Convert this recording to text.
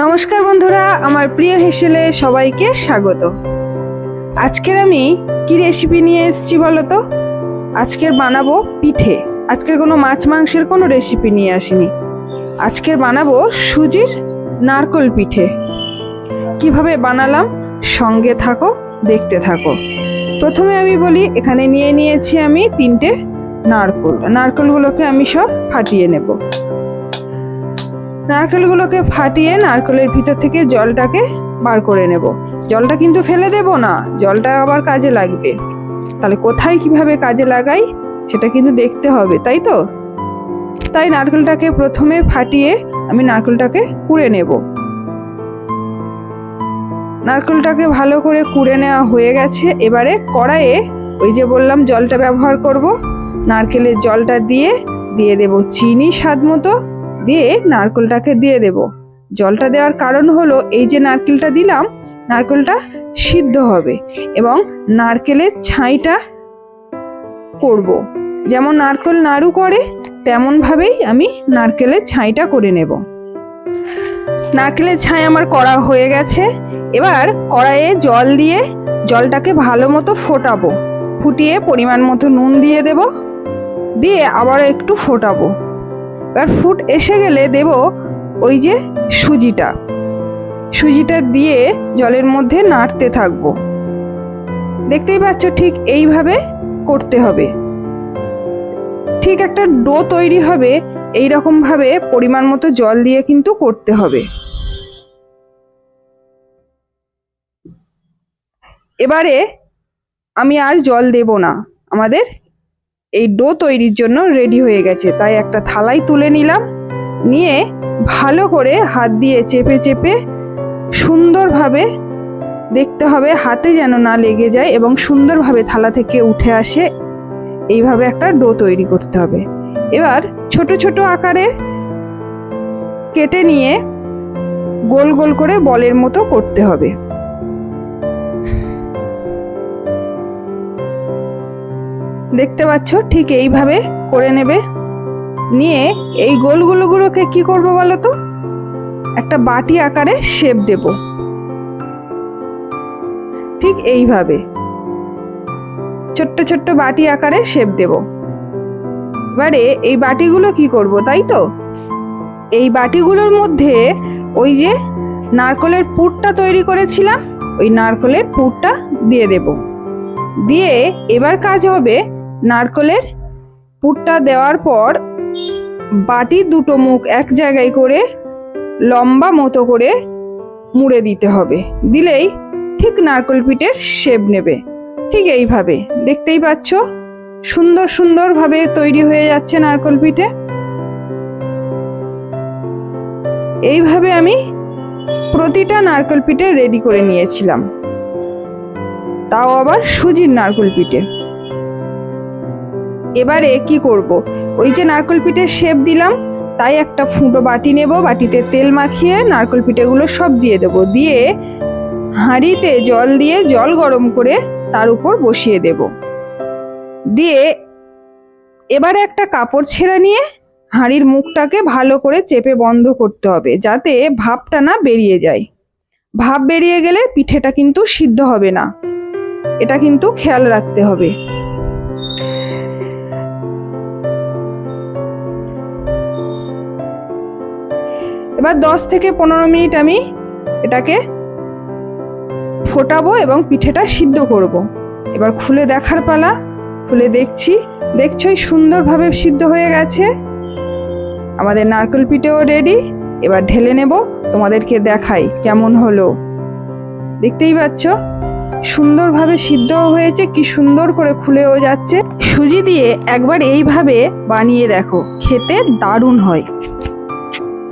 নমস্কার বন্ধুরা, আমার প্রিয় হেসেলে সবাইকে স্বাগত। আজকের আমি কি রেসিপি নিয়ে এসেছি বলো তো? আজকের বানাবো পিঠে। আজকের কোনো মাছ মাংসের কোনো রেসিপি নিয়ে আসিনি। আজকের বানাবো সুজির নারকেল পিঠে। কিভাবে বানালাম সঙ্গে থাকো, দেখতে থাকো। প্রথমে আমি বলি, এখানে নিয়ে নিয়েছি আমি 3টে নারকেল। নারকেলগুলোকে আমি সব ফাটিয়ে নেব। নারকেলগুলোকে ফাটিয়ে নারকেলের ভিতর থেকে জলটাকে বার করে নেব। জলটা কিন্তু ফেলে দেব না, জলটা আবার কাজে লাগবে। তাহলে কোথায় কিভাবে কাজে লাগাই সেটা কিন্তু দেখতে হবে, তাই তো? তাই নারকেলটাকে প্রথমে ফাটিয়ে আমি নারকেলটাকে কুড়ে নেব। নারকেলটাকে ভালো করে কুড়ে নেওয়া হয়ে গেছে। এবারে কড়াইয়ে ওই যে বললাম জলটা ব্যবহার করব, নারকেলের জলটা দিয়ে দেব চিনি স্বাদ মতো, দিয়ে নারকেলটাকে দিয়ে দেব। জলটা দেওয়ার কারণ হলো এই যে নারকেলটা দিলাম, নারকেলটা সিদ্ধ হবে এবং নারকেলের ছাইটা করব। যেমন নারকেল নাড়ু করে তেমন ভাবেই আমি নারকেলের ছাইটা করে নেব। নারকেলের ছাই আমার করা হয়ে গেছে। এবার কড়াইয়ে জল দিয়ে জলটাকে ভালো মতো ফোটাবো। ফুটিয়ে পরিমাণ মতো নুন দিয়ে দেব, দিয়ে আবার একটু ফোটাবো। এবার ফুট এসে গেলে দেব ওই যে সুজিটা দিয়ে জলের মধ্যে নাড়তে থাকবো। দেখতেই পাচ্ছ ঠিক এইভাবে করতে হবে। ঠিক একটা ডো তৈরি হবে এই রকম ভাবে পরিমাণ মতো জল দিয়ে কিন্তু করতে হবে। এবারে আমি আর জল দেব না, আমাদের এই ডো তৈরির জন্য রেডি হয়ে গেছে। তাই একটা থালায় তুলে নিলাম, নিয়ে ভালো করে হাত দিয়ে চেপে চেপে সুন্দরভাবে দেখতে হবে হাতে যেন না লেগে যায় এবং সুন্দরভাবে থালা থেকে উঠে আসে। এইভাবে একটা ডো তৈরি করতে হবে। এবার ছোট ছোট আকারে কেটে নিয়ে গোল গোল করে বলের মতো করতে হবে। দেখতে পাচ্ছ ঠিক এইভাবে করে নেবে। নিয়ে এই গোলগুলোকে কি করব বলো তো? একটা বাটি আকারে শেপ দেব। ঠিক এইভাবে ছোট্ট ছোট্ট বাটি আকারে শেপ দেব। এবারে এই বাটিগুলো কি করব তাই তো? এই বাটিগুলোর মধ্যে ওই যে নারকেলের পুরটা তৈরি করেছিলাম, ওই নারকেলের পুরটা দিয়ে দেব। দিয়ে এবার কাজ হবে, নারকেলের পুরটা দেওয়ার পর বাটির দুটো মুখ এক জায়গায় করে লম্বা মতো করে মুড়ে দিতে হবে। দিলেই ঠিক নারকেল পিঠের শেপ নেবে। ঠিক এইভাবে দেখতেই পাচ্ছ সুন্দর সুন্দর ভাবে তৈরি হয়ে যাচ্ছে নারকেল পিঠে। এইভাবে আমি প্রতিটা নারকেল পিঠে রেডি করে নিয়েছিলাম, তাও আবার সুজির নারকেল পিঠে। এবারে কি করব, ওই যে নারকেল পিঠের শেপ দিলাম, তাই একটা ফুটো বাটি নেব। বাটিতে তেল মাখিয়ে নারকেল পিঠেগুলো সব দিয়ে দেব। দিয়ে হাঁড়িতে জল দিয়ে জল গরম করে তার উপর বসিয়ে দেব। দিয়ে এবারে একটা কাপড় ছেড়ে নিয়ে হাঁড়ির মুখটাকে ভালো করে চেপে বন্ধ করতে হবে, যাতে ভাপটা না বেরিয়ে যায়। ভাপ বেরিয়ে গেলে পিঠেটা কিন্তু সিদ্ধ হবে না, এটা কিন্তু খেয়াল রাখতে হবে। এবার 10 থেকে 15 মিনিট আমি এটাকে ফোটাবো এবং পিঠেটা সিদ্ধ করব। এবার খুলে দেখার পালা। খুলে দেখছি, দেখছই সুন্দরভাবে সিদ্ধ হয়ে গেছে। আমাদের নারকেল পিঠেও রেডি। এবার ঢেলে নেব, তোমাদেরকে দেখাই কেমন হলো। দেখতেই পাচ্ছ সুন্দরভাবে সিদ্ধ হয়েছে, কি সুন্দর করে খুলেও যাচ্ছে। সুজি দিয়ে একবার এইভাবে বানিয়ে দেখো, খেতে দারুণ হয়।